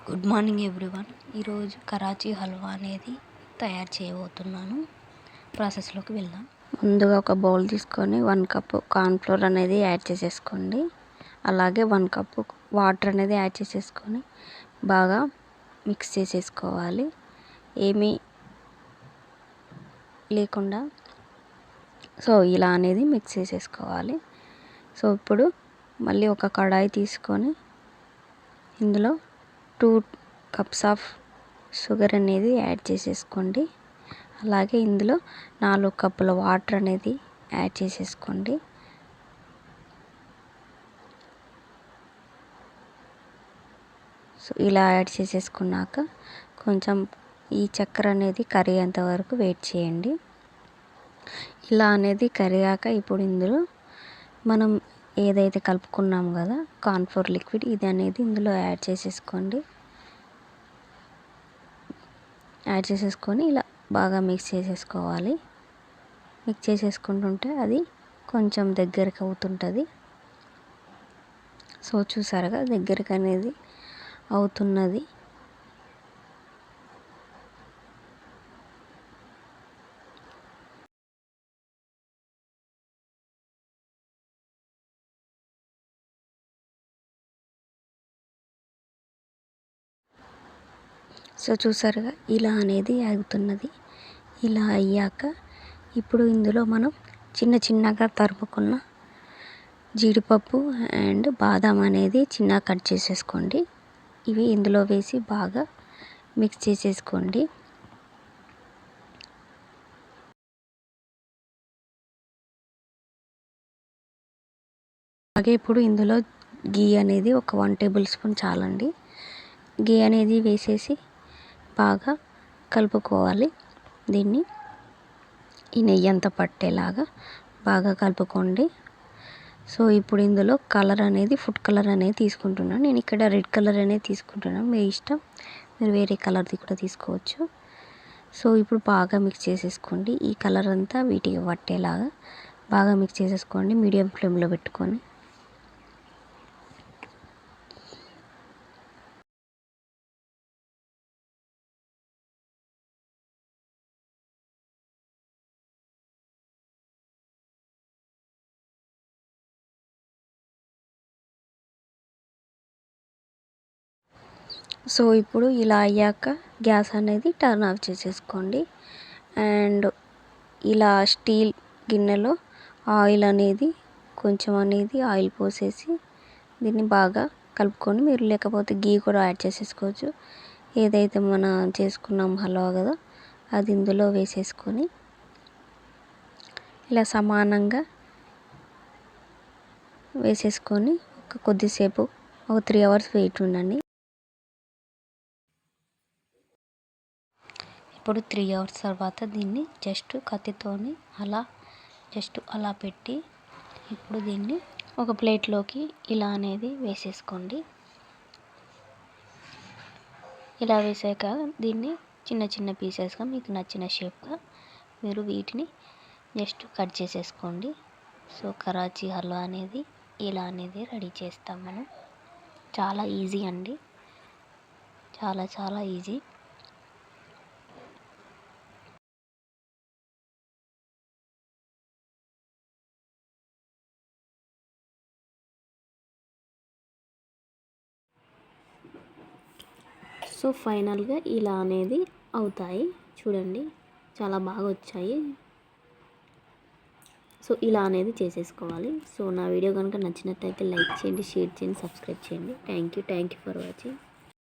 Good morning everyone. ఈరోజు కరాచీ హల్వా అనేది తయారు చేయబోతున్నాను. ప్రాసెస్లోకి వెళ్దాం. ముందుగా ఒక బౌల్ తీసుకొని 1 కప్పు కార్న్ఫ్లోర్ అనేది యాడ్ చేసేసుకోండి. అలాగే 1 కప్పు వాటర్ అనేది యాడ్ చేసేసుకొని బాగా మిక్స్ చేసేసుకోవాలి. ఏమీ లేకుండా ఇలా అనేది మిక్స్ చేసేసుకోవాలి. ఇప్పుడు మళ్ళీ ఒక కడాయి తీసుకొని ఇందులో 2 కప్స్ ఆఫ్ షుగర్ అనేది యాడ్ చేసేసుకోండి. అలాగే ఇందులో 4 కప్పుల వాటర్ అనేది యాడ్ చేసేసుకోండి. ఇలా యాడ్ చేసేసుకున్నాక కొంచెం ఈ చక్కెర అనేది కరిగేంత వరకు వెయిట్ చేయండి. ఇలా అనేది కరిగాక ఇప్పుడు ఇందులో మనం ఏదైతే కలుపుకున్నాం కదా కార్న్ఫ్లోర్ లిక్విడ్, ఇది అనేది ఇందులో యాడ్ చేసేసుకోండి. యాడ్ చేసేసుకొని ఇలా బాగా మిక్స్ చేసేసుకోవాలి. మిక్స్ చేసేసుకుంటుంటే అది కొంచెం దగ్గరికి అవుతుంటుంది. చూసారుగా దగ్గరికి అనేది అవుతున్నది. చూసారుగా ఇలా అనేది ఆగుతున్నది. ఇలా అయ్యాక ఇప్పుడు ఇందులో మనం చిన్నగా తరుముకున్న జీడిపప్పు అండ్ బాదం అనేది చిన్నగా కట్ చేసేసుకోండి. ఇవి ఇందులో వేసి బాగా మిక్స్ చేసేసుకోండి. అలాగే ఇప్పుడు ఇందులో గీ అనేది ఒక 1 టేబుల్ స్పూన్ చాలండి. గీ అనేది వేసేసి బాగా కలుపుకోవాలి. దీన్ని ఈ నెయ్యి అంతా పట్టేలాగా బాగా కలుపుకోండి. ఇప్పుడు ఇందులో కలర్ అనేది ఫుడ్ కలర్ అనేది తీసుకుంటున్నాను. నేను ఇక్కడ రెడ్ కలర్ అనేది తీసుకుంటున్నాను. మీ ఇష్టం, మీరు వేరే కలర్ది కూడా తీసుకోవచ్చు. ఇప్పుడు బాగా మిక్స్ చేసేసుకోండి. ఈ కలర్ అంతా వీటికి పట్టేలాగా బాగా మిక్స్ చేసేసుకోండి మీడియం ఫ్లేమ్లో పెట్టుకొని. ఇప్పుడు ఇలా అయ్యాక గ్యాస్ అనేది టర్న్ ఆఫ్ చేసేసుకోండి. అండ్ ఇలా స్టీల్ గిన్నెలో ఆయిల్ అనేది కొంచెం అనేది ఆయిల్ పోసేసి దీన్ని బాగా కలుపుకొని, మీరు లేకపోతే గీ కూడా యాడ్ చేసేసుకోవచ్చు. ఏదైతే మనం చేసుకున్నాం హల్వా కదా అది ఇందులో వేసేసుకొని ఇలా సమానంగా వేసేసుకొని కొద్దిసేపు ఒక 3 అవర్స్ వెయిట్ ఉండండి. ఇప్పుడు 3 అవర్స్ తర్వాత దీన్ని జస్ట్ కత్తితోని అలా పెట్టి ఇప్పుడు దీన్ని ఒక ప్లేట్లోకి ఇలా అనేది వేసేసుకోండి. ఇలా వేసాక దీన్ని చిన్న పీసెస్గా మీకు నచ్చిన షేప్గా మీరు వీటిని జస్ట్ కట్ చేసేసుకోండి. కరాచీ హల్వా అనేది ఇలా అనేది రెడీ చేస్తాం మనం. చాలా ఈజీ అండి, చాలా ఈజీ. ఫైనల్గా ఇలా అనేది అవుతాయి. చూడండి చాలా బాగా వచ్చాయి. ఇలా అనేది చేసేసుకోవాలి. నా వీడియో కనుక నచ్చినట్టయితే లైక్ చేయండి, షేర్ చేయండి, సబ్స్క్రైబ్ చేయండి. Thank you for watching.